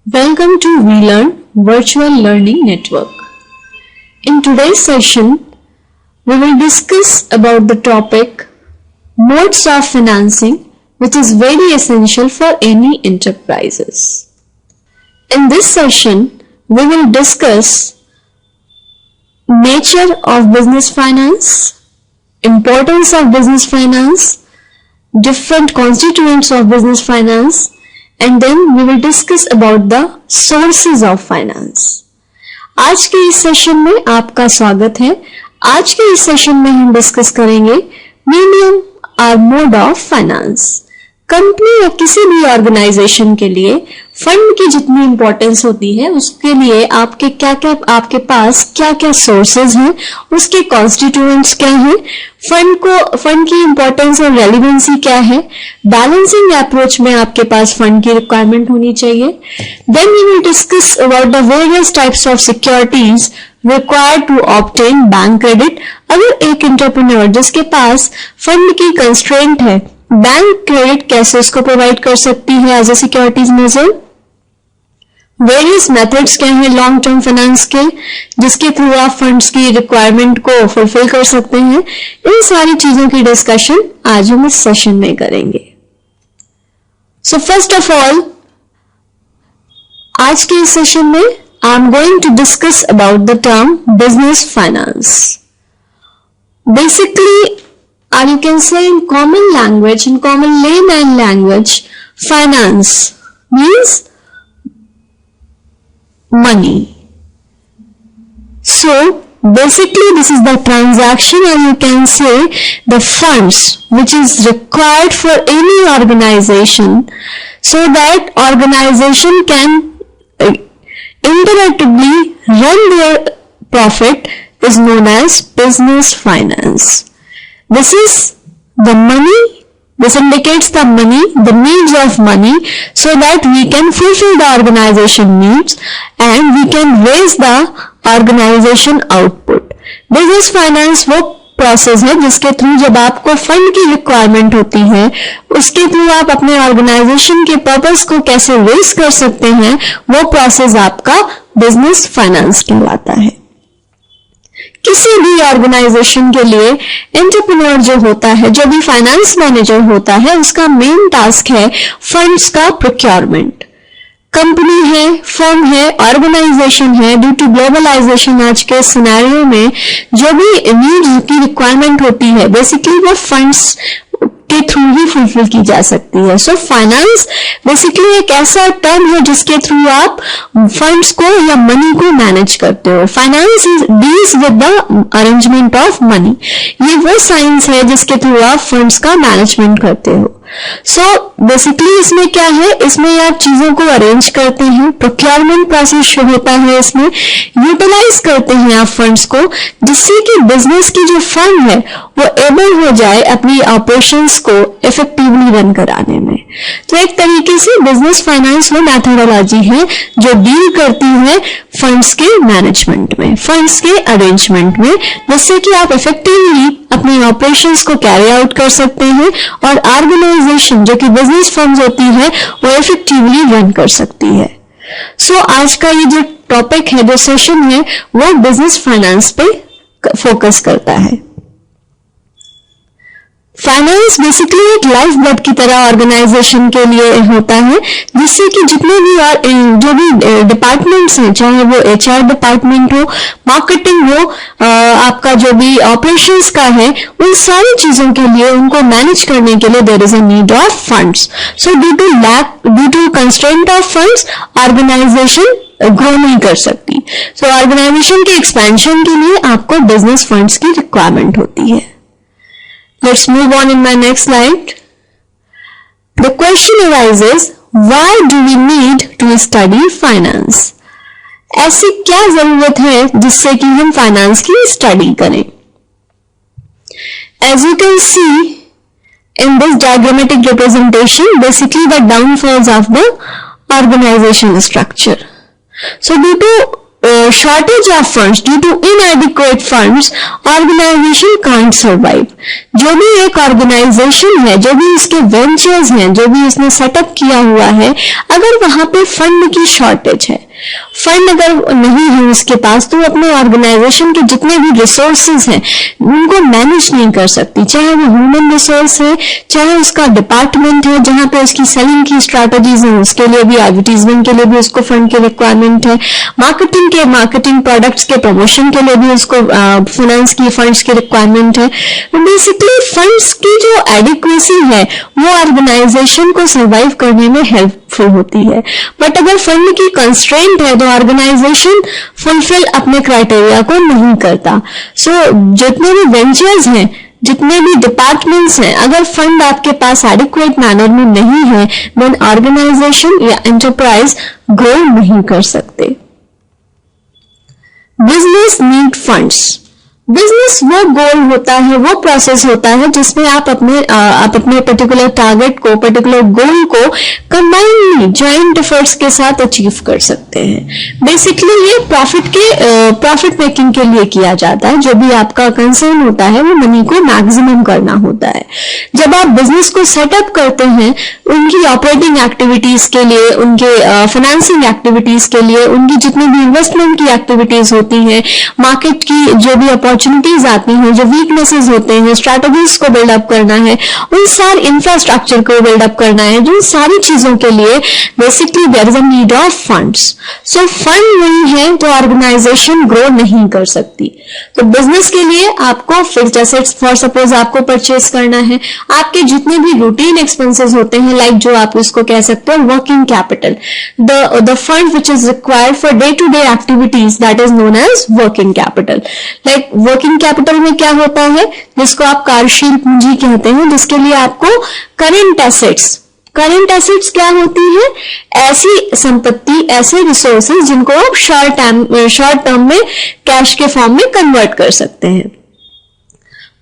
Welcome to WeLearn Virtual Learning Network. In today's session, we will discuss about the topic modes of financing, which is very essential for any enterprises. In this session, we will discuss nature of business finance, importance of business finance, different constituents of business finance, and then we will discuss about the sources of finance. आज के इस session में आपका स्वागत है। आज के इस सेशन में हम डिस्कस करेंगे मीडियम और मोड ऑफ फाइनेंस। कंपनी या किसी भी ऑर्गेनाइजेशन के लिए फंड की जितनी इंपॉर्टेंस होती है उसके लिए आपके पास क्या क्या सोर्सेज हैं, उसके कॉन्स्टिट्यूएंट्स क्या हैं, फंड की इंपॉर्टेंस और रेलिवेंसी क्या है, बैलेंसिंग अप्रोच में आपके पास फंड की रिक्वायरमेंट होनी चाहिए। Then we will discuss about the various types of securities required to obtain bank credit. अगर एक एंटरप्रेन्योर जिसके पास फंड की कंस्ट्रेंट है, बैंक क्रेडिट कैसे उसको प्रोवाइड कर सकती है as a securities measure. Various methods क्या है लॉन्ग टर्म फाइनेंस के जिसके थ्रू आप फंड्स की रिक्वायरमेंट को फुलफिल कर सकते हैं। इन सारी चीजों की डिस्कशन आज हम इस सेशन में करेंगे। सो फर्स्ट ऑफ ऑल, आज के इस सेशन में I am going to discuss about the term business finance. Basically, or you can say in common language, in common layman language, finance means money. So basically this is the transaction, or you can say the funds which is required for any organization so that organization can indirectly run their profit is known as business finance. This is the money, this indicates the money, the needs of money so that we can fulfill the organization needs and we can raise the organization output. Business finance वो process है जिसके through जब आपको fund की requirement होती है उसके through आप अपने ऑर्गेनाइजेशन के पर्पस को कैसे रेज कर सकते हैं, वो प्रोसेस आपका बिजनेस फाइनेंस कहलाता है। किसी भी ऑर्गेनाइजेशन के लिए एंटरप्रेन्योर जो होता है, जो भी फाइनेंस मैनेजर होता है, उसका मेन टास्क है फंड्स का प्रोक्योरमेंट। कंपनी है, फर्म है, ऑर्गेनाइजेशन है, ड्यू टू ग्लोबलाइजेशन आज के सिनेरियो में जो भी नीड्स की रिक्वायरमेंट होती है बेसिकली वो फंड्स के थ्रू ही फुलफिल की जा सकती है। सो फाइनेंस बेसिकली एक ऐसा टर्म है जिसके थ्रू आप फंड्स को या मनी को मैनेज करते हो। Finance deals with the arrangement of money. ये वो साइंस है जिसके थ्रू आप फंड्स का मैनेजमेंट करते हो। सो बेसिकली इसमें क्या है, इसमें आप चीजों को अरेंज करते हैं, प्रोक्योरमेंट प्रोसेस होता है, इसमें यूटिलाइज करते हैं आप फंड्स को जिससे कि बिजनेस की जो फंड है वो एबल हो जाए अपनी ऑपरेशंस को इफेक्टिवली रन कराने में। तो एक तरीके से बिजनेस फाइनेंस वो मैथोडोलॉजी है जो डील करती है फंड्स के मैनेजमेंट में, फंड्स के अरेंजमेंट में, जिससे कि आप इफेक्टिवली अपने ऑपरेशंस को कैरी आउट कर सकते हैं और ऑर्गेनाइजेशन जो कि बिजनेस फर्म्स होती है वो इफेक्टिवली रन कर सकती है। सो आज का ये जो टॉपिक है, जो सेशन है, वो बिजनेस फाइनेंस पे फोकस करता है। फाइनेंस बेसिकली एक लाइफ ब्लड की तरह ऑर्गेनाइजेशन के लिए होता है जिससे कि जितने भी जो भी डिपार्टमेंट्स हैं, चाहे वो एचआर डिपार्टमेंट हो, मार्केटिंग हो, आपका जो भी ऑपरेशंस का है, उन सारी चीजों के लिए उनको मैनेज करने के लिए there is a need of funds. So due to constraint of funds organization grow नहीं कर सकती। सो ऑर्गेनाइजेशन के एक्सपेंशन के लिए आपको बिजनेस फंड्स की रिक्वायरमेंट होती है। Let's move on in my next slide. The question arises, why do we need to study finance? ऐसी क्या जरूरत है जिससे कि हम फाइनेंस की स्टडी करें? As you can see in this diagrammatic representation, basically the downfalls of the organization structure. So due to shortage of funds, due to inadequate funds, organization can't survive. जो भी एक ऑर्गेनाइजेशन है, जो भी इसके ventures हैं, जो भी इसने सेटअप किया हुआ है, अगर वहां पे फंड की शॉर्टेज है, फंड अगर नहीं है उसके पास, तो अपने ऑर्गेनाइजेशन के जितने भी रिसोर्सेज हैं उनको मैनेज नहीं कर सकती, चाहे वो ह्यूमन रिसोर्स है, चाहे उसका डिपार्टमेंट है जहां पे उसकी सेलिंग की स्ट्रैटेजीज है, उसके लिए भी, एडवर्टीजमेंट के लिए भी उसको फंड की रिक्वायरमेंट है, मार्केटिंग प्रोडक्ट्स के प्रमोशन के लिए भी उसको फाइनेंस की फंड्स की रिक्वायरमेंट है। बेसिकली फंड्स की जो एडिक्वेसी है वो ऑर्गेनाइजेशन को सर्वाइव करने में हेल्पफुल होती है, बट अगर फंड की कंस्ट्रेंट है तो ऑर्गेनाइजेशन फुलफिल अपने क्राइटेरिया को नहीं करता। सो जितने भी वेंचर्स हैं, जितने भी डिपार्टमेंट्स हैं, अगर फंड आपके पास एडिक्वेट मैनर में नहीं है, देन ऑर्गेनाइजेशन या एंटरप्राइज ग्रो नहीं कर सकते। Business need funds. बिजनेस वो गोल होता है, वो प्रोसेस होता है जिसमें आप अपने पर्टिकुलर टारगेट को, पर्टिकुलर गोल को कंबाइनली जॉइंट एफर्ट्स के साथ अचीव कर सकते हैं। बेसिकली ये प्रॉफिट मेकिंग के लिए किया जाता है। जो भी आपका कंसर्न होता है वो मनी को मैक्सिमम करना होता है। जब आप बिजनेस को सेटअप करते हैं, उनकी ऑपरेटिंग एक्टिविटीज के लिए, उनके फाइनेंसिंग एक्टिविटीज के लिए, उनकी जितनी भी इन्वेस्टमेंट की एक्टिविटीज होती हैं, मार्केट की जो भी अपॉर्चुनिटीज आती हैं, जो वीकनेसेस होते हैं, स्ट्रैटेजीज को बिल्डअप करना है, उन सारे इंफ्रास्ट्रक्चर को बिल्डअप करना है, जो सारी चीजों के लिए basically there is a need of funds. So fund नहीं है तो ऑर्गेनाइजेशन ग्रो नहीं कर सकती। तो बिजनेस के लिए आपको फिक्स्ड एसेट्स, फॉर सपोज आपको परचेस करना है, आपके जितने भी रूटीन एक्सपेंसेस होते हैं, लाइक जो आप इसको कह सकते हो working capital, the fund which is required for day to day activities, that is known as working capital. Like working capital में क्या होता है, जिसको आप कार्यशील पूंजी कहते हैं, जिसके लिए आपको करंट एसेट्स क्या होती है, ऐसी संपत्ति, ऐसे रिसोर्सेज जिनको आप शॉर्ट टर्म में कैश के फॉर्म में कन्वर्ट कर सकते हैं।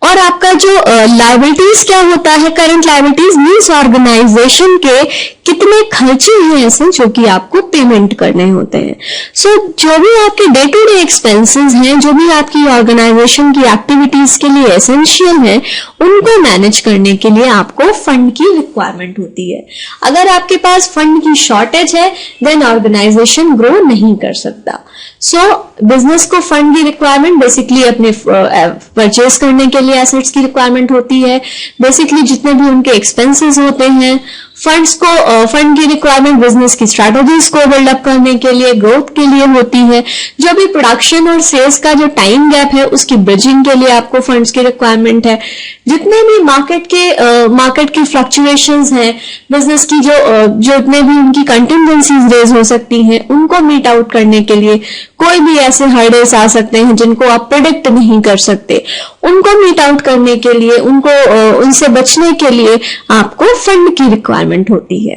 और आपका जो लायबिलिटीज क्या होता है, करंट लायबिलिटीज मीन्स ऑर्गेनाइजेशन के कितने खर्चे हैं ऐसे जो कि आपको पेमेंट करने होते हैं। सो जो भी आपके डे टू डे एक्सपेंसेस हैं, जो भी आपकी ऑर्गेनाइजेशन की एक्टिविटीज के लिए एसेंशियल है, उनको मैनेज करने के लिए आपको फंड की रिक्वायरमेंट होती है। अगर आपके पास फंड की शॉर्टेज है, देन ऑर्गेनाइजेशन ग्रो नहीं कर सकता। सो बिजनेस को फंड की रिक्वायरमेंट बेसिकली अपने परचेज करने के लिए एसेट्स की रिक्वायरमेंट होती है। बेसिकली जितने भी उनके एक्सपेंसेस होते हैं, फंड की रिक्वायरमेंट बिजनेस की स्ट्रैटेजीज को बिल्डअप करने के लिए, ग्रोथ के लिए होती है। जो भी प्रोडक्शन और सेल्स का जो टाइम गैप है, उसकी ब्रिजिंग के लिए आपको फंड्स की रिक्वायरमेंट है। जितने भी मार्केट की फ्लक्चुएशंस हैं, बिजनेस की जितने भी उनकी कंटिजेंसीज रेज हो सकती हैं, उनको मीट आउट करने के लिए कोई भी ऐसे हर्डल्स आ सकते हैं जिनको आप प्रिडिक्ट नहीं कर सकते, उनको मीट आउट करने के लिए, उनसे बचने के लिए आपको फंड की रिक्वायरमेंट होती है।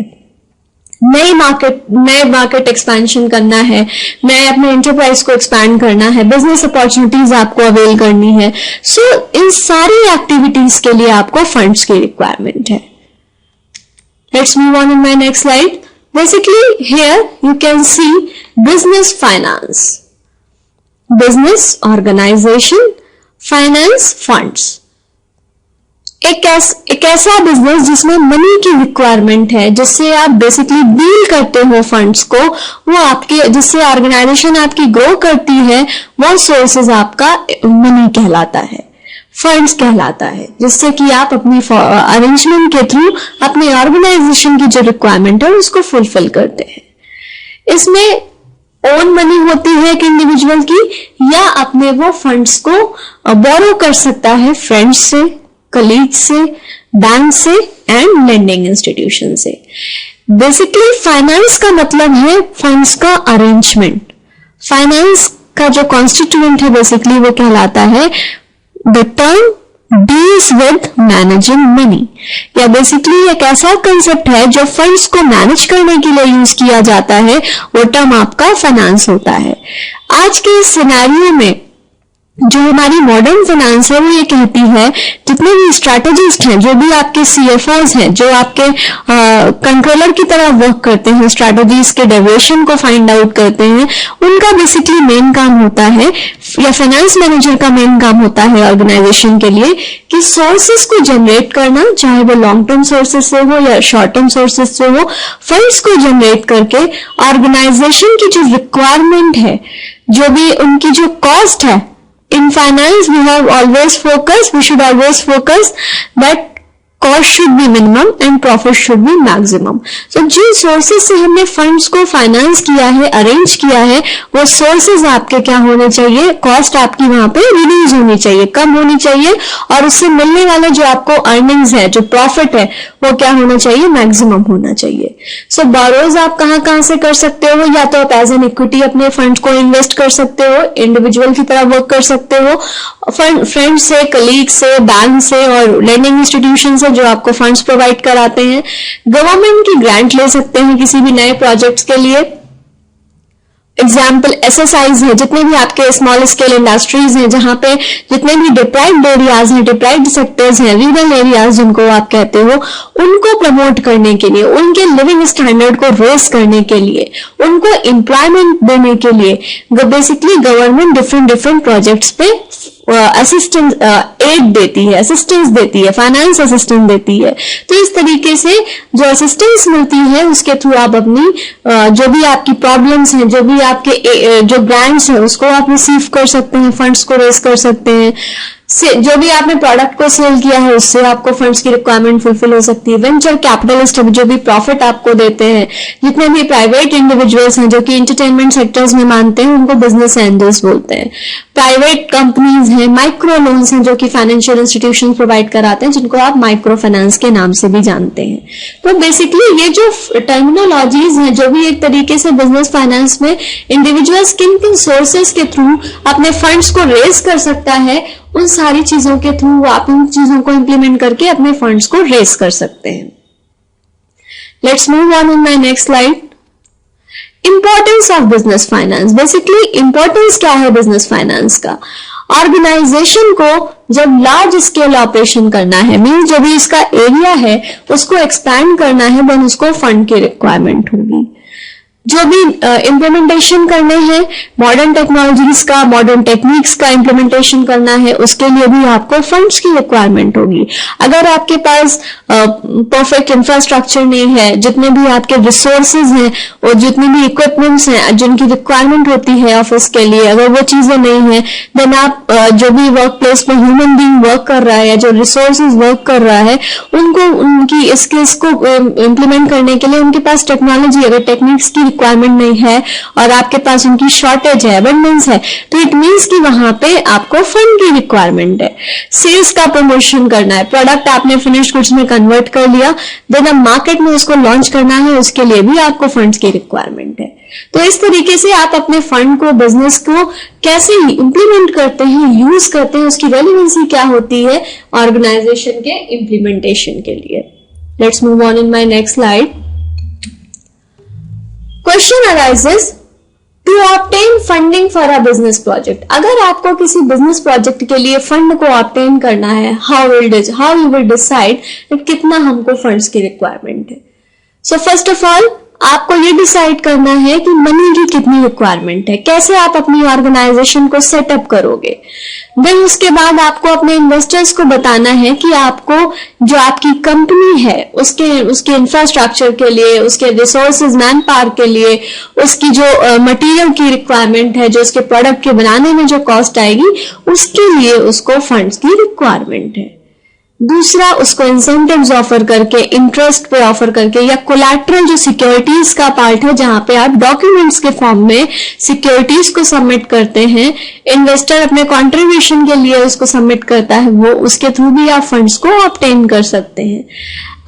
नए मार्केट एक्सपेंशन करना है, नए अपने एंटरप्राइज को एक्सपैंड करना है, बिजनेस अपॉर्चुनिटीज आपको अवेल करनी है। सो इन सारी एक्टिविटीज के लिए आपको फंड्स की रिक्वायरमेंट है। Let's move on in my next slide. Basically here you can see business finance, business organization, finance, funds। एक ऐसा बिजनेस जिसमें मनी की रिक्वायरमेंट है, जिससे आप बेसिकली डील करते हो फंड्स को, वो आपके, जिससे ऑर्गेनाइजेशन आपकी ग्रो करती है, वो सोर्सेज आपका मनी कहलाता है, फंड्स कहलाता है, जिससे कि आप अपनी अरेंजमेंट के थ्रू अपने ऑर्गेनाइजेशन की जो रिक्वायरमेंट है उसको फुलफिल करते हैं। इसमें ओन मनी होती है एक इंडिविजुअल की, या अपने वो फंड्स को बोरो कर सकता है फ्रेंड्स से, कलीग्स से, बैंक से एंड लेंडिंग इंस्टीट्यूशन से। बेसिकली फाइनेंस का मतलब है फंड्स का अरेंजमेंट। फाइनेंस का जो कॉन्स्टिट्यूएंट है बेसिकली वो कहलाता है The term deals with managing money, या बेसिकली एक ऐसा कंसेप्ट है जो फंड्स को मैनेज करने के लिए यूज किया जाता है, वो टर्म आपका फाइनेंस होता है। आज के इस सिनेरियो में जो हमारी मॉडर्न फाइनेंस है वो ये कहती है जितने भी स्ट्रैटेजिस्ट हैं, जो भी आपके सीएफओज हैं, जो आपके कंट्रोलर की तरह वर्क करते हैं, स्ट्रैटेजीज के डेविएशन को फाइंड आउट करते हैं, उनका बेसिकली मेन काम होता है, या फाइनेंस मैनेजर का मेन काम होता है ऑर्गेनाइजेशन के लिए, कि सोर्सेस को जनरेट करना, चाहे वो लॉन्ग टर्म सोर्सेस से हो या शॉर्ट टर्म सोर्सेस से हो, फंड्स को जनरेट करके ऑर्गेनाइजेशन की जो रिक्वायरमेंट है, जो भी उनकी जो कॉस्ट है, in finance we should always focus that cost should be minimum and profit should be maximum. So जिन सोर्सेज से हमने फंड्स को फाइनेंस किया है, अरेंज किया है, वो सोर्सेज आपके क्या होने चाहिए, कॉस्ट आपकी वहां पे रिड्यूस होनी चाहिए, कम होनी चाहिए, और उससे मिलने वाला जो आपको अर्निंग्स है, जो प्रॉफिट है, वो क्या होना चाहिए, मैक्सिमम होना चाहिए. सो बोरोज आप कहां से कर सकते हो, या तो आप एज एन इक्विटी अपने फंड को इन्वेस्ट कर सकते हो, इंडिविजुअल की तरह वर्क कर सकते हो, फ्रेंड से, कलीग से, बैंक से और लैंडिंग इंस्टीट्यूशन से जो आपको फंड्स प्रोवाइड कराते हैं. गवर्नमेंट की ग्रांट ले सकते हैं किसी भी नए प्रोजेक्ट्स के लिए. एग्जाम्पल एसएसआईज है, जितने भी आपके स्मॉल स्केल इंडस्ट्रीज हैं, जहां पे जितने भी डिप्राइव्ड एरियाज हैं, डिप्राइव्ड सेक्टर्स हैं, रूरल एरियाज जिनको आप कहते हो, उनको प्रमोट करने के लिए, उनके लिविंग स्टैंडर्ड को रेस करने के लिए, उनको एम्प्लॉयमेंट देने के लिए बेसिकली गवर्नमेंट डिफरेंट प्रोजेक्ट्स पे असिस्टेंस एड देती है, असिस्टेंस देती है, फाइनेंस असिस्टेंस देती है. तो इस तरीके से जो असिस्टेंस मिलती है उसके थ्रू आप अपनी जो भी आपकी प्रॉब्लम्स हैं, जो भी आपके जो ग्रांट्स हैं, उसको आप रिसीव कर सकते हैं, फंड्स को रेज कर सकते हैं. से जो भी आपने प्रोडक्ट को सेल किया है उससे आपको फंड्स की रिक्वायरमेंट फुलफिल हो सकती है. वेंचर कैपिटलिस्ट जो भी प्रॉफिट आपको देते हैं, जितने भी प्राइवेट इंडिविजुअल्स हैं जो कि एंटरटेनमेंट सेक्टर्स में मानते हैं, उनको बिजनेस एंजल्स बोलते हैं. प्राइवेट कंपनीज हैं, माइक्रो लोन्स हैं जो कि फाइनेंशियल इंस्टीट्यूशन प्रोवाइड कराते हैं, जिनको आप माइक्रो फाइनेंस के नाम से भी जानते हैं. तो बेसिकली ये जो टर्मिनोलॉजीज हैं, जो भी एक तरीके से बिजनेस फाइनेंस में इंडिविजुअल्स किन किन सोर्सेज के थ्रू अपने फंड्स को रेज कर सकता है, उन सारी चीजों के थ्रू आप इन चीजों को इंप्लीमेंट करके अपने फंड्स को रेस कर सकते हैं. Let's move on in my next slide. Importance of business finance. Basically importance क्या है बिजनेस फाइनेंस का? ऑर्गेनाइजेशन को जब लार्ज स्केल ऑपरेशन करना है, मीन्स जो भी इसका एरिया है उसको एक्सपैंड करना है, देन उसको फंड की रिक्वायरमेंट होगी. जो भी इम्प्लीमेंटेशन करने हैं, मॉडर्न टेक्नोलॉजीज का, मॉडर्न टेक्निक्स का इम्प्लीमेंटेशन करना है, उसके लिए भी आपको फंड्स की रिक्वायरमेंट होगी. अगर आपके पास परफेक्ट इंफ्रास्ट्रक्चर नहीं है, जितने भी आपके रिसोर्सेज हैं और जितने भी इक्विपमेंट्स हैं जिनकी रिक्वायरमेंट होती है ऑफिस के लिए, अगर वो चीजें नहीं है, देन आप जो भी वर्क प्लेस में ह्यूमन बीइंग वर्क कर रहा है या जो रिसोर्सेज वर्क कर रहा है, उनको उनकी स्किल्स को इम्प्लीमेंट करने के लिए उनके पास टेक्नोलॉजी, अगर टेक्निक्स की रिक्वायरमेंट नहीं है और आपके पास उनकी शॉर्टेज है, अबंडेंस है, तो इट मींस कि वहां पे आपको फंड की रिक्वायरमेंट है. सेल्स का प्रमोशन करना है, प्रोडक्ट आपने फिनिश गुड्स में कन्वर्ट कर लिया, देन अब मार्केट में उसको लॉन्च करना है, उसके लिए भी आपको फंड्स की रिक्वायरमेंट है. तो इस तरीके से आप अपने फंड को, बिजनेस को कैसे इंप्लीमेंट करते हैं, यूज करते हैं, उसकी रेलेवेंसी क्या होती है ऑर्गेनाइजेशन के इंप्लीमेंटेशन के लिए. Let's move on in my next slide. Question arises to obtain funding for a business project. अगर आपको किसी बिजनेस प्रोजेक्ट के लिए फंड को ऑब्टेन करना है, how you will decide कि कितना हमको फंड्स की रिक्वायरमेंट है. So first of all आपको ये डिसाइड करना है कि मनी की कितनी रिक्वायरमेंट है, कैसे आप अपनी ऑर्गेनाइजेशन को सेटअप करोगे. देन उसके बाद आपको अपने इन्वेस्टर्स को बताना है कि आपको जो आपकी कंपनी है उसके इंफ्रास्ट्रक्चर के लिए, उसके रिसोर्सेज, मैन पावर के लिए, उसकी जो मटेरियल की रिक्वायरमेंट है, जो उसके प्रोडक्ट के बनाने में जो कॉस्ट आएगी, उसके लिए उसको फंड्स की रिक्वायरमेंट है. दूसरा, उसको इंसेंटिव्स ऑफर करके, इंटरेस्ट पे ऑफर करके, या कोलैटरल जो सिक्योरिटीज का पार्ट है जहां पे आप डॉक्यूमेंट्स के फॉर्म में सिक्योरिटीज को सबमिट करते हैं, इन्वेस्टर अपने कंट्रीब्यूशन के लिए उसको सबमिट करता है, वो उसके थ्रू भी आप फंड्स को ऑब्टेन कर सकते हैं.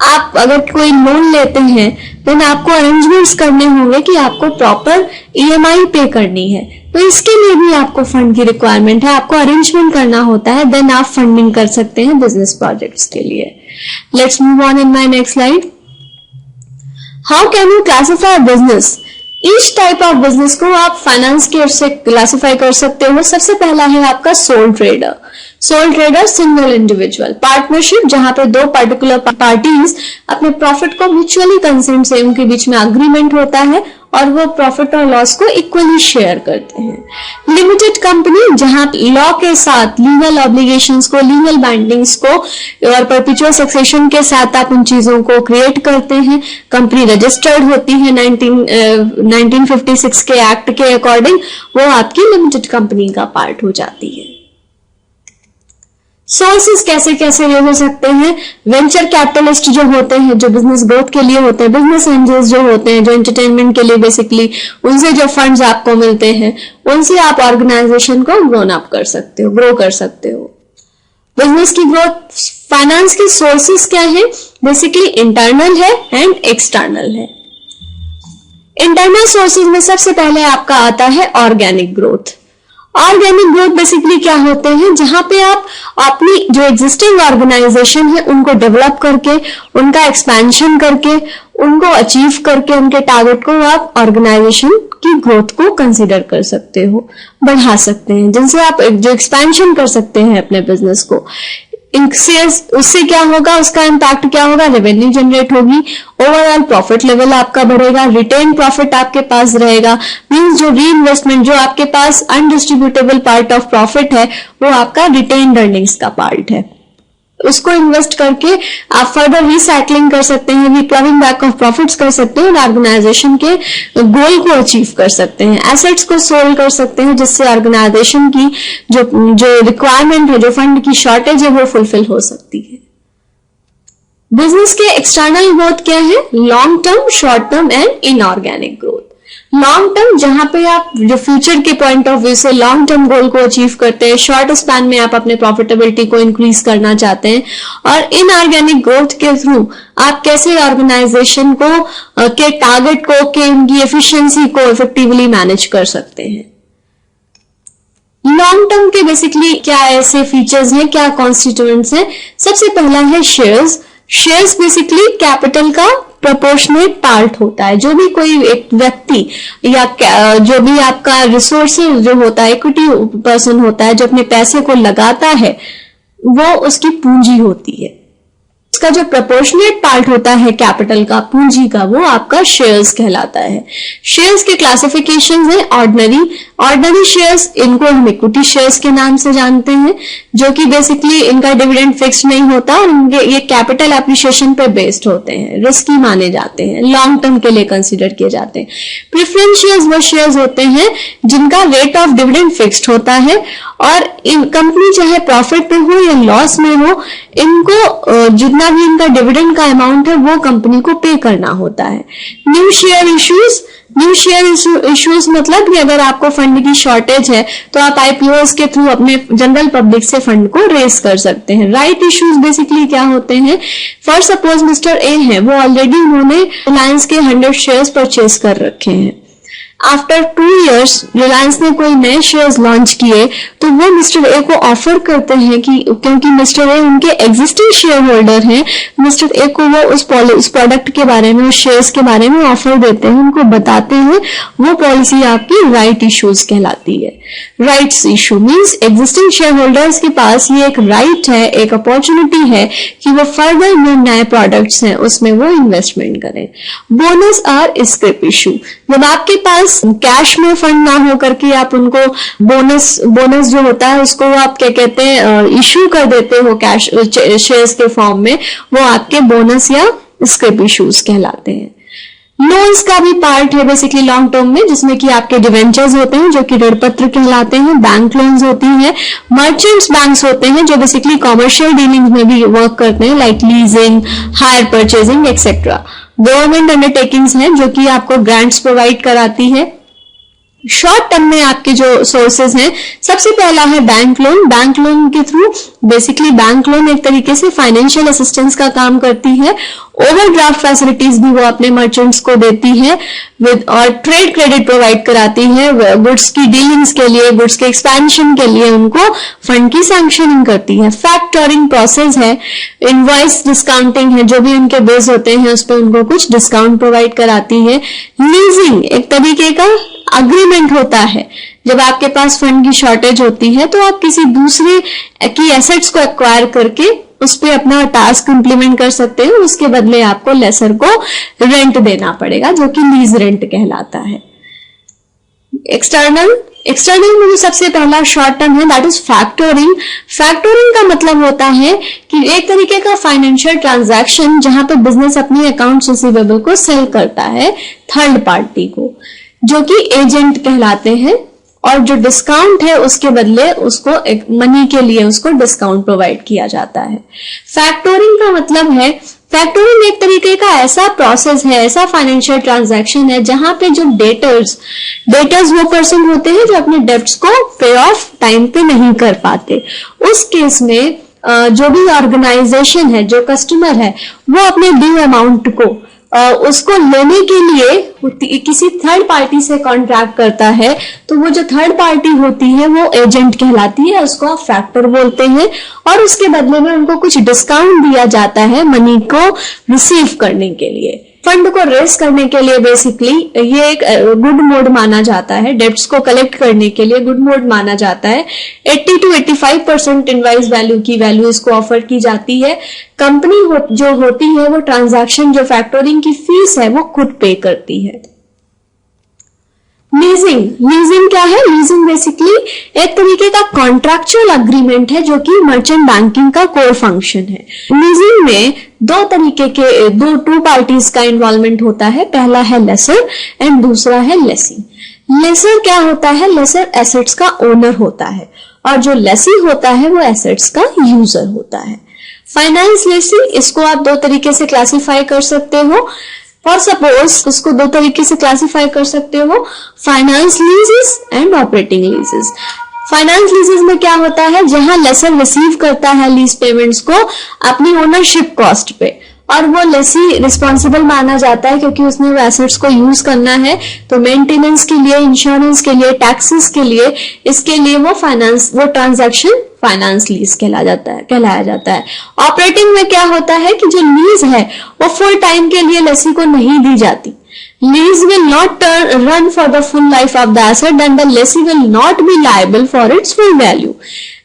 आप अगर कोई लोन लेते हैं देन आपको अरेंजमेंट्स करने होंगे कि आपको प्रॉपर ईएमआई पे करनी है, तो इसके लिए भी आपको फंड की रिक्वायरमेंट है, आपको अरेंजमेंट करना होता है, देन आप फंडिंग कर सकते हैं बिजनेस प्रोजेक्ट्स के लिए. Let's move on in my next slide. How can you classify business? Each type of business को आप फाइनेंस के ओर से क्लासिफाई कर सकते हो। सबसे पहला है आपका soul trader. Soul trader single individual partnership, जहां पे दो पर्टिकुलर पार्टीज अपने प्रॉफिट को म्यूचुअली कंसेंट से उनके बीच में अग्रीमेंट होता है और वो प्रॉफिट और लॉस को इक्वली शेयर करते हैं। लिमिटेड कंपनी, जहां लॉ के साथ लीगल ऑब्लिगेशंस को, लीगल बाइंडिंग्स को और परपेचुअल सक्सेशन के साथ आप उन चीजों को क्रिएट करते हैं। कंपनी रजिस्टर्ड होती है 1956 के एक्ट के अकॉर्डिंग, वो आपकी लिमिटेड कंपनी का पार्ट हो जाती है। सोर्सेस कैसे कैसे ये हो सकते हैं? वेंचर कैपिटलिस्ट जो होते हैं, जो बिजनेस ग्रोथ के लिए होते हैं, बिजनेस एंजल्स जो होते हैं, जो एंटरटेनमेंट के लिए बेसिकली उनसे जो फंड्स आपको मिलते हैं, उनसे आप ऑर्गेनाइजेशन को ग्रोन अप कर सकते हो, ग्रो कर सकते हो। बिजनेस की ग्रोथ, फाइनेंस के सोर्सेस क्या है? बेसिकली इंटरनल है एंड एक्सटर्नल है। इंटरनल सोर्सेज में सबसे पहले आपका आता है organic growth. Organic growth basically क्या होते हैं? जहां पे आप अपनी जो एग्जिस्टिंग ऑर्गेनाइजेशन है उनको डेवलप करके, उनका एक्सपेंशन करके, उनको अचीव करके, उनके टारगेट को आप ऑर्गेनाइजेशन की ग्रोथ को कंसीडर कर सकते हो, बढ़ा सकते हैं, जिनसे आप जो एक्सपेंशन कर सकते हैं अपने बिजनेस को। उससे क्या होगा? उसका इम्पैक्ट क्या होगा? रेवेन्यू जनरेट होगी, ओवरऑल प्रॉफिट लेवल आपका बढ़ेगा, रिटेन प्रॉफिट आपके पास रहेगा, मींस जो री इन्वेस्टमेंट, जो आपके पास अनडिस्ट्रीब्यूटेबल पार्ट ऑफ प्रॉफिट है, वो आपका रिटेन अर्निंग्स का पार्ट है। उसको इन्वेस्ट करके आप फर्दर रिसाइकलिंग कर सकते हैं, रिकवरिंग बैक ऑफ प्रॉफिट्स कर सकते हैं और ऑर्गेनाइजेशन के गोल को अचीव कर सकते हैं। एसेट्स को सोल्व कर सकते हैं, जिससे ऑर्गेनाइजेशन की जो रिक्वायरमेंट है, जो फंड की शॉर्टेज है, वो फुलफिल हो सकती है। बिजनेस के एक्सटर्नल ग्रोथ क्या है? Long term, short term and inorganic growth. Long term, जहां पे आप जो फ्यूचर के पॉइंट ऑफ व्यू से लॉन्ग टर्म गोल को अचीव करते हैं, शॉर्ट स्पैन में आप अपने प्रॉफिटेबिलिटी को इंक्रीज करना चाहते हैं, और इनऑर्गेनिक ग्रोथ के थ्रू आप कैसे ऑर्गेनाइजेशन को के टारगेट को, के उनकी एफिशिएंसी को इफेक्टिवली मैनेज कर सकते हैं। लॉन्ग टर्म के बेसिकली क्या ऐसे फीचर्स हैं, क्या कॉन्स्टिट्यूएंट्स हैं? सबसे पहला है शेयर्स। शेयर्स बेसिकली कैपिटल का प्रोपोर्शनेट पार्ट होता है। जो भी कोई एक व्यक्ति या जो भी आपका रिसोर्सेज जो होता है, इक्विटी पर्सन होता है, जो अपने पैसे को लगाता है, वो उसकी पूंजी होती है। इसका जो प्रोपोर्शनेट पार्ट होता है कैपिटल का, पूंजी का, वो आपका शेयर्स कहलाता है। शेयर्स के क्लासिफिकेशंस हैं ऑर्डिनरी शेयर्स, इनको हम इक्विटी शेयर्स के नाम से जानते हैं, जो कि बेसिकली इनका डिविडेंड फिक्स नहीं होता और इनके ये कैपिटल एप्रिसिएशन पे बेस्ड होते हैं, रिस्की माने जाते हैं, लॉन्ग टर्म के लिए कंसिडर किए जाते हैं। प्रेफरेंस शेयर्स वो शेयर्स होते हैं जिनका रेट ऑफ डिविडेंड फिक्स्ड होता है और इन कंपनी चाहे प्रॉफिट में हो या लॉस में हो, इनको जितना भी इनका डिविडेंड का अमाउंट है वो कंपनी को पे करना होता है। न्यू शेयर इश्यूज मतलब कि अगर आपको फंड की शॉर्टेज है तो आप आईपीओ के थ्रू अपने जनरल पब्लिक से फंड को रेस कर सकते हैं। राइट इश्यूज बेसिकली क्या होते हैं? फॉर सपोज मिस्टर ए है, वो ऑलरेडी उन्होंने रिलायंस के 100 शेयर्स परचेज कर रखे हैं। आफ्टर 2 years रिलायंस ने कोई नए शेयर्स लॉन्च किए तो वो मिस्टर ए को ऑफर करते हैं कि क्योंकि मिस्टर ए उनके एग्जिस्टिंग शेयर होल्डर हैं, मिस्टर ए को वो उस प्रोडक्ट के बारे में, उस शेयर्स के बारे में ऑफर देते हैं, उनको बताते हैं। वो पॉलिसी आपकी राइट इश्यूज कहलाती है। Rights issue means existing share holders के पास ये एक राइट है, एक अपॉर्चुनिटी है कि वो फर्दर जो नए प्रोडक्ट्स हैं उसमें वो इन्वेस्टमेंट करें। बोनस और स्क्रिप इशू, जब आपके पास कैश में फंड ना हो करके आप उनको बोनस जो होता है उसको आप क्या कहते हैं इशू कर देते हो कैश शेयर्स के फॉर्म में, वो आपके बोनस या स्क्रिप इश्यूज कहलाते हैं। लोन्स का भी पार्ट है बेसिकली लॉन्ग टर्म में, जिसमें कि आपके डिवेंचर्स होते हैं जो कि ऋण पत्र कहलाते हैं, बैंक लोन्स होती हैं, मर्चेंट्स बैंक्स होते हैं जो बेसिकली कॉमर्शियल डीलिंग्स में भी वर्क करते हैं, like leasing, hire purchasing etcetera. Government undertakings हैं जो कि आपको ग्रांट्स प्रोवाइड कराती है। शॉर्ट टर्म में आपके जो सोर्सेज हैं, सबसे पहला है बैंक लोन। बैंक लोन के थ्रू बेसिकली बैंक लोन एक तरीके से फाइनेंशियल असिस्टेंस का काम करती है। ओवरड्राफ्ट फैसिलिटीज भी वो अपने मर्चेंट्स को देती है विद, और ट्रेड क्रेडिट प्रोवाइड कराती है गुड्स की डीलिंग्स के लिए, गुड्स के एक्सपेंशन के लिए उनको फंड की सैंक्शनिंग करती है। फैक्टरिंग प्रोसेस है, इनवॉइस डिस्काउंटिंग है, जो भी उनके बिल्स होते हैं उस पर उनको कुछ डिस्काउंट प्रोवाइड कराती है। लीजिंग एक तरीके का अग्रीमेंट होता है, जब आपके पास फंड की शॉर्टेज होती है तो आप किसी दूसरे की एसेट्स को एक्वायर करके उस पे अपना टास्क इंप्लीमेंट कर सकते हैं, उसके बदले आपको लेसर को रेंट देना पड़ेगा, जो कि लीज रेंट कहलाता है। एक्सटर्नल में जो सबसे पहला शॉर्ट टर्म है दैट इज फैक्टोरिंग। फैक्टोरिंग का मतलब होता है कि एक तरीके का फाइनेंशियल ट्रांजैक्शन जहां पे बिजनेस अपनी अकाउंट्स रिसीवेबल को सेल करता है थर्ड पार्टी को, जो कि एजेंट कहलाते हैं, और जो डिस्काउंट है उसके बदले उसको एक मनी के लिए उसको डिस्काउंट प्रोवाइड किया जाता है। फैक्टोरिंग का मतलब है, फैक्टोरिंग एक तरीके का ऐसा प्रोसेस है, ऐसा फाइनेंशियल ट्रांजैक्शन है जहां पे जो डेटर्स वो पर्सन होते हैं जो अपने डेब्ट्स को पे ऑफ टाइम पे नहीं कर पाते। उस केस में जो भी ऑर्गेनाइजेशन है, जो कस्टमर है, वो अपने ड्यू अमाउंट को उसको लेने के लिए किसी थर्ड पार्टी से कॉन्ट्रैक्ट करता है, तो वो जो थर्ड पार्टी होती है वो एजेंट कहलाती है, उसको आप फैक्टर बोलते हैं, और उसके बदले में उनको कुछ डिस्काउंट दिया जाता है मनी को रिसीव करने के लिए, फंड को रेस करने के लिए। बेसिकली ये एक गुड मोड माना जाता है, डेब्ट्स को कलेक्ट करने के लिए गुड मोड माना जाता है। 80 to 85% इनवाइस वैल्यू की वैल्यू इसको ऑफर की जाती है। कंपनी जो होती है वो ट्रांजैक्शन, जो फैक्टोरिंग की फीस है वो खुद पे करती है। लीजिंग क्या है? लीजिंग बेसिकली एक तरीके का कॉन्ट्रैक्चुअल अग्रीमेंट है जो कि मर्चेंट बैंकिंग का कोर फंक्शन है। लीजिंग में दो तरीके के टू पार्टीज का इन्वॉल्वमेंट होता है, पहला है लेसर एंड दूसरा है लेसी। लेसर क्या होता है? लेसर एसेट्स का ओनर होता है, और जो लेसी होता है वो एसेट्स का यूजर होता है। फाइनेंस लेसी, इसको आप दो तरीके से क्लासिफाई कर सकते हो। फॉर सपोज उसको दो तरीके से क्लासिफाई कर सकते हो, फाइनेंस लीजेस एंड ऑपरेटिंग लीजेस। फाइनेंस लीजेस में क्या होता है? जहां लेसर रिसीव करता है लीज पेमेंट्स को अपनी ओनरशिप कॉस्ट पे, और वो लेसी रिस्पॉन्सिबल माना जाता है क्योंकि उसने वो एसेट्स को यूज करना है, तो मेंटेनेंस के लिए, इंश्योरेंस के लिए, टैक्सेस के लिए, इसके लिए वो ट्रांजैक्शन फाइनेंस लीज कहलाया जाता है। ऑपरेटिंग में क्या होता है कि जो लीज है वो फुल टाइम के लिए लेसी को नहीं दी जाती। Lease will not run for the full life of the asset and the lessee will not be liable for its full value.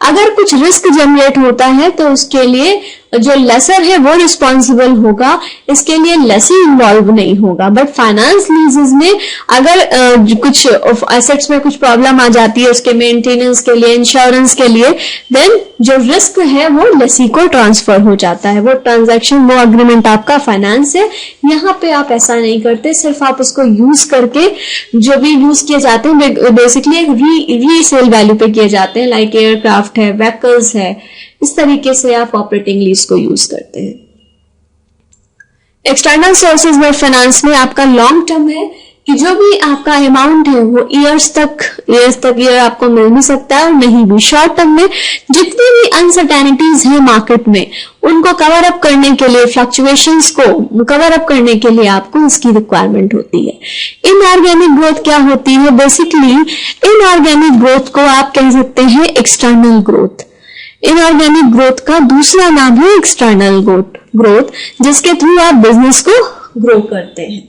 अगर कुछ रिस्क जनरेट होता है तो उसके लिए जो लेसर है वो रिस्पॉन्सिबल होगा, इसके लिए लेसी इन्वॉल्व नहीं होगा। बट फाइनेंस लीजेस में अगर कुछ एसेट्स में कुछ प्रॉब्लम आ जाती है उसके मेंटेनेंस के लिए, इंश्योरेंस के लिए, देन जो रिस्क है वो लेसी को ट्रांसफर हो जाता है। वो ट्रांजैक्शन, वो अग्रीमेंट आपका फाइनेंस है। यहाँ पे आप ऐसा नहीं करते, सिर्फ आप उसको यूज करके जो भी यूज किए जाते हैं बेसिकली एक रीसेल वैल्यू पे किए जाते हैं, लाइक एयरक्राफ्ट है, व्हीकल्स है, इस तरीके से आप ऑपरेटिंग लीज को यूज करते हैं। एक्सटर्नल सोर्सेज में फाइनेंस में आपका लॉन्ग टर्म है कि जो भी आपका अमाउंट है वो ईयर्स तक आपको मिल भी सकता है और नहीं भी। शॉर्ट टर्म में जितनी भी अनसर्टेनिटीज है मार्केट में उनको कवर अप करने के लिए, फ्लक्चुएशंस को कवर अप करने के लिए आपको इसकी रिक्वायरमेंट होती है। इनऑर्गेनिक ग्रोथ क्या होती है? बेसिकली इनऑर्गेनिक ग्रोथ को आप कह सकते हैं एक्सटर्नल ग्रोथ। इनऑर्गेनिक ग्रोथ का दूसरा नाम है एक्सटर्नल ग्रोथ, जिसके थ्रू आप बिजनेस को ग्रो करते हैं।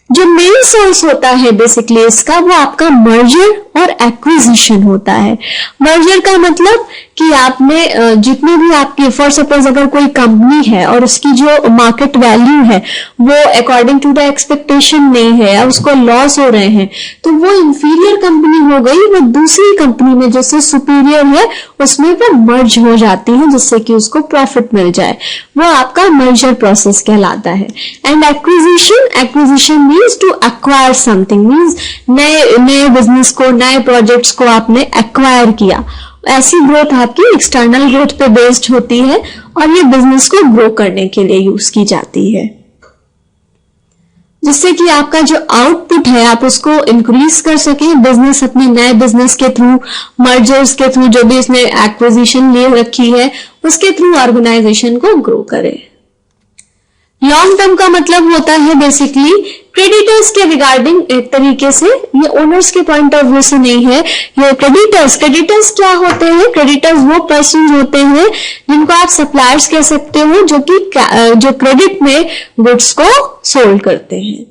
जो मेन सोर्स होता है बेसिकली इसका, वो आपका मर्जर और एक्विजिशन होता है। मर्जर का मतलब कि आपने जितने भी आपकी, फॉर सपोज अगर कोई कंपनी है और उसकी जो मार्केट वैल्यू है वो अकॉर्डिंग टू द एक्सपेक्टेशन नहीं है या उसको लॉस हो रहे हैं, तो वो इंफीरियर कंपनी हो गई, वो दूसरी कंपनी में जैसे सुपीरियर है उसमें वो मर्ज हो जाती है जिससे कि उसको प्रॉफिट मिल जाए। वो आपका मर्जर प्रोसेस कहलाता है। And acquisition means to acquire something, means नए बिजनेस को, नए प्रोजेक्ट्स को आपने एक्वायर किया। ऐसी ग्रोथ आपकी एक्सटर्नल ग्रोथ पे बेस्ड होती है और ये बिजनेस को ग्रो करने के लिए यूज की जाती है। जिससे कि आपका जो आउटपुट है आप उसको इंक्रीज कर सकें, बिजनेस अपने नए बिजनेस के थ्रू, मर्जर्स के थ्रू, जो भी इसने एक्विजिशन लिए रखी है उसके थ्रू ऑर्गेनाइजेशन को ग्रो करे। लॉन्ग टर्म का मतलब होता है बेसिकली क्रेडिटर्स के रिगार्डिंग, एक तरीके से ये ओनर्स के पॉइंट ऑफ व्यू से नहीं है, ये क्रेडिटर्स क्या होते हैं? क्रेडिटर्स वो पर्सन होते हैं जिनको आप सप्लायर्स कह सकते हो, जो क्रेडिट में गुड्स को सोल्ड करते हैं।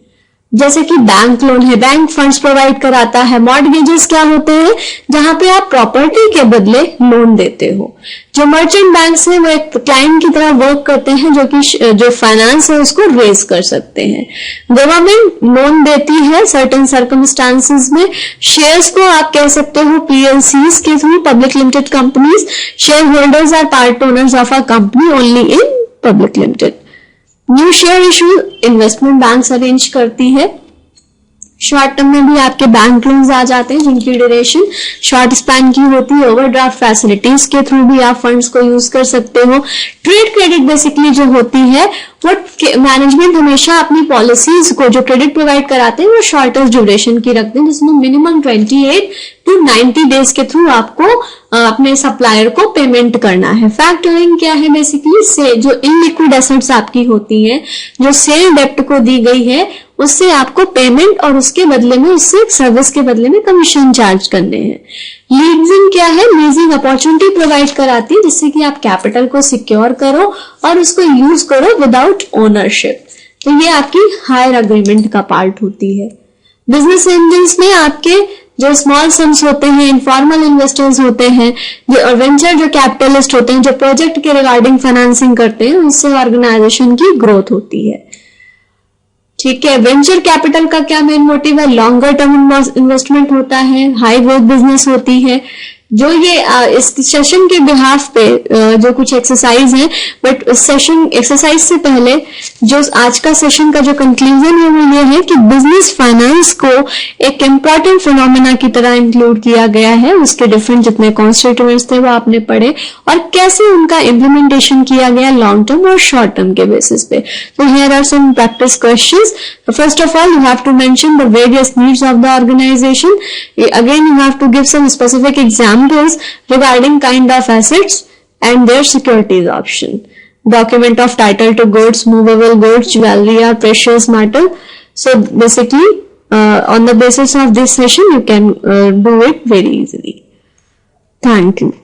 जैसे कि बैंक लोन है, बैंक फंड्स प्रोवाइड कराता है। मॉर्टगेजेस क्या होते हैं? जहां पे आप प्रॉपर्टी के बदले लोन देते हो। जो मर्चेंट बैंक्स हैं वो एक क्लाइंट की तरह वर्क करते हैं, जो फाइनेंस है उसको रेज कर सकते हैं। गवर्नमेंट लोन देती है सर्टेन सर्कमस्टांसेस में। शेयर्स को आप कह सकते हो पीएलसीज के through, public limited companies. Share holders are part owners of a company only in public limited. New share issue investment banks arrange करती है। शॉर्ट टर्म में भी आपके बैंक लोन्स आ जाते हैं जिनकी ड्यूरेशन शॉर्ट स्पैन की होती है। ओवरड्राफ्ट फैसिलिटीज के थ्रू भी आप फंड्स को यूज कर सकते हो। ट्रेड क्रेडिट बेसिकली जो होती है वो मैनेजमेंट हमेशा अपनी पॉलिसीज को, जो क्रेडिट प्रोवाइड कराते हैं, वो शॉर्टेस्ट ड्यूरेशन की रखते हैं, जिसमें मिनिमम 28 to 90 डेज के थ्रू आपको अपने सप्लायर को पेमेंट करना है। फैक्टरिंग क्या है? बेसिकली से जो इनलिक्विड एसेट्स आपकी होती हैं, जो सेल डेप्ट को दी गई है, उससे आपको पेमेंट और उसके बदले में, उससे सर्विस के बदले में कमीशन चार्ज करने हैं। लीजिंग क्या है? लीजिंग अपॉर्चुनिटी प्रोवाइड कराती है जिससे कि आप कैपिटल को सिक्योर करो और उसको यूज करो विदाउट ओनरशिप। तो ये आपकी हायर अग्रीमेंट का पार्ट होती है। बिजनेस एंजल्स में आपके जो स्मॉल सम्स होते हैं, इनफॉर्मल इन्वेस्टर्स होते हैं, जो वेंचर जो कैपिटलिस्ट होते हैं, जो प्रोजेक्ट के रिगार्डिंग फाइनेंसिंग करते हैं, उससे ऑर्गेनाइजेशन की ग्रोथ होती है। ठीक है। वेंचर कैपिटल का क्या मेन मोटिव है? लॉन्गर टर्म इन्वेस्टमेंट होता है, हाई ग्रोथ बिजनेस होती है। जो ये इस सेशन के बिहाफ पे जो कुछ एक्सरसाइज है, बट सेशन एक्सरसाइज से पहले जो आज का सेशन का जो कंक्लूजन है वो ये है कि बिजनेस फाइनेंस को एक इम्पॉर्टेंट फिनोमेना की तरह इंक्लूड किया गया है। उसके डिफरेंट जितने कॉन्स्टिट्यूएंट्स थे वो आपने पढ़े और कैसे उनका इम्प्लीमेंटेशन किया गया लॉन्ग टर्म और शॉर्ट टर्म के बेसिस पे। तो here are some practice questions. First of all, you have to mention the various needs of the organization. Again you have to give some specific examples regarding kind of assets and their securities option. Document of title to goods, movable goods, jewelry or precious metal. So basically, on the basis of this session, you can do it very easily. Thank you.